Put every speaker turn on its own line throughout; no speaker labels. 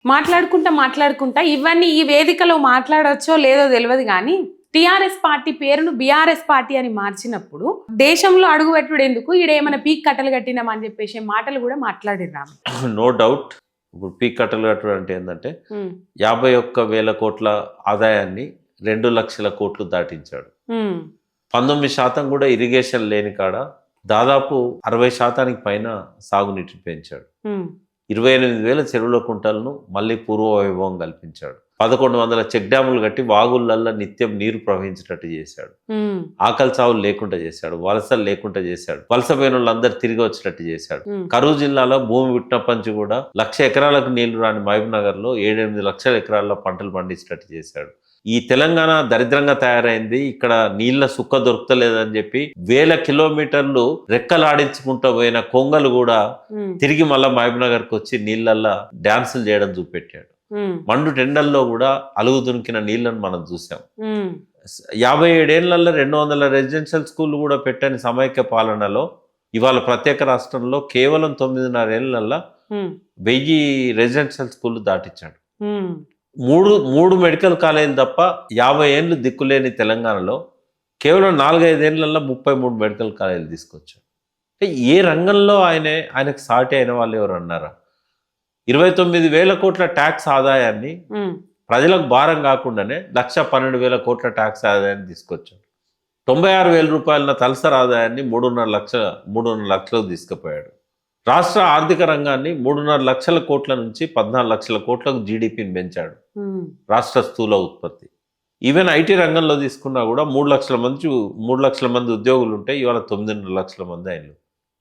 మాట్లాడుకుంటా ఇవన్నీ ఈ వేదికలో మాట్లాడొచ్చో లేదో తెలియదు కానీ టిఆర్ఎస్ పార్టీ పేరును బిఆర్ఎస్ పార్టీ అని మార్చినప్పుడు దేశంలో అడుగుపెట్టుడు ఎందుకు ఈడేమైనా పీక్ కట్టలు కట్టినామని చెప్పేసి మాటలు కూడా మాట్లాడిర్రాము.
No doubt. ఇప్పుడు పీక్ కట్టలు కట్టడం అంటే ఏంటంటే 51,000 కోట్ల ఆదాయాన్ని 2 లక్షల కోట్లు దాటించాడు. 19% కూడా ఇరిగేషన్ లేని కాడ దాదాపు 60% పైన సాగునీటిని పెంచాడు. 28,000 చెరువుల కుంటలను మళ్ళీ పూర్వ వైభవం కల్పించాడు. 1100 చెక్ డ్యాములు కట్టి వాగులల్లో నిత్యం నీరు ప్రవహించేటట్టు చేశాడు. ఆకలి చావులు లేకుండా చేశాడు. వలసలు లేకుండా చేశాడు. వలసపోయిన వాళ్ళందరూ తిరిగి వచ్చేటట్టు చేశాడు. కరూరు జిల్లాలో భూమి విట్టినప్పటి కూడా 1,00,000 ఎకరాలకు నీళ్లు రాని మహబూబ్ నగర్ లో 7-8 లక్షల ఎకరాల్లో పంటలు పండించేటట్టు చేశాడు. ఈ తెలంగాణ దరిద్రంగా తయారైంది, ఇక్కడ నీళ్ల సుక్క దొరకలేదని చెప్పి 1000 కిలోమీటర్లు రెక్కలాడించుకుంటూ పోయిన కొంగలు కూడా తిరిగి మళ్ళా మహబూబ్ నగర్కి వచ్చి నీళ్ళల్లో డాన్సులు చేయడం చూపెట్టాడు. మండు టెండల్లో కూడా అలుగు దునికిన నీళ్లను మనం చూసాం. 57 ఏళ్లలో 200 రెసిడెన్షియల్ స్కూల్ కూడా పెట్టని సమైక్య పాలనలో ఇవాళ ప్రత్యేక రాష్ట్రంలో కేవలం 9.5 ఏళ్లలో 1000 రెసిడెన్షియల్ స్కూల్ దాటించాడు. మూడు మెడికల్ కాలేజీలు తప్ప 50 ఏళ్ళు దిక్కులేని తెలంగాణలో కేవలం 4-5 ఏళ్లలో 33 మెడికల్ కాలేజీలు తీసుకొచ్చాడు. అంటే ఏ రంగంలో ఆయనకు సాటి అయిన వాళ్ళు ఎవరు అన్నారా? 29,000 కోట్ల ట్యాక్స్ ఆదాయాన్ని ప్రజలకు భారం కాకుండానే 1,12,000 కోట్ల ట్యాక్స్ ఆదాయాన్ని తీసుకొచ్చాడు. 96,000 రూపాయల తలసరి ఆదాయాన్ని 3.5 లక్షలకు తీసుకుపోయాడు. రాష్ట్ర ఆర్థిక రంగాన్ని 3.5 లక్షల కోట్ల నుంచి 14 లక్షల కోట్లకు జీడిపిని పెంచాడు. రాష్ట్ర స్థూల ఉత్పత్తి. ఈవెన్ ఐటీ రంగంలో తీసుకున్నా కూడా 3 లక్షల మంది ఉద్యోగులు ఉంటే ఇవాళ 9.5 లక్షల మంది అయిన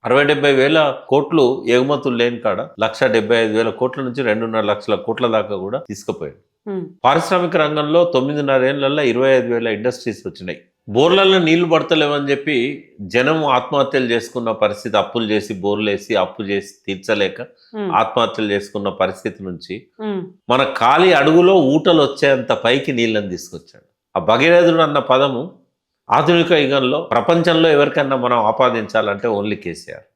60-70 వేల కోట్లు ఎగుమతులు లేని కాడ 1,75,000 కోట్ల నుంచి 2.5 లక్షల కోట్ల దాకా కూడా తీసుకుపోయాడు. పారిశ్రామిక రంగంలో 9.5 ఏళ్లలో 25,000 ఇండస్ట్రీస్ వచ్చినాయి. బోర్లలో నీళ్లు పడతలేవని చెప్పి జనం ఆత్మహత్యలు చేసుకున్న పరిస్థితి, అప్పులు చేసి బోర్లు వేసి అప్పు చేసి తీర్చలేక ఆత్మహత్యలు చేసుకున్న పరిస్థితి నుంచి మన ఖాళీ అడుగులో ఊటలు వచ్చేంత పైకి నీళ్ళని తీసుకొచ్చాడు. ఆ భగీరథుడు అన్న పదము ఆధునిక యుగంలో ప్రపంచంలో ఎవరికన్నా మనం ఆపాదించాలంటే ఓన్లీ కేసీఆర్.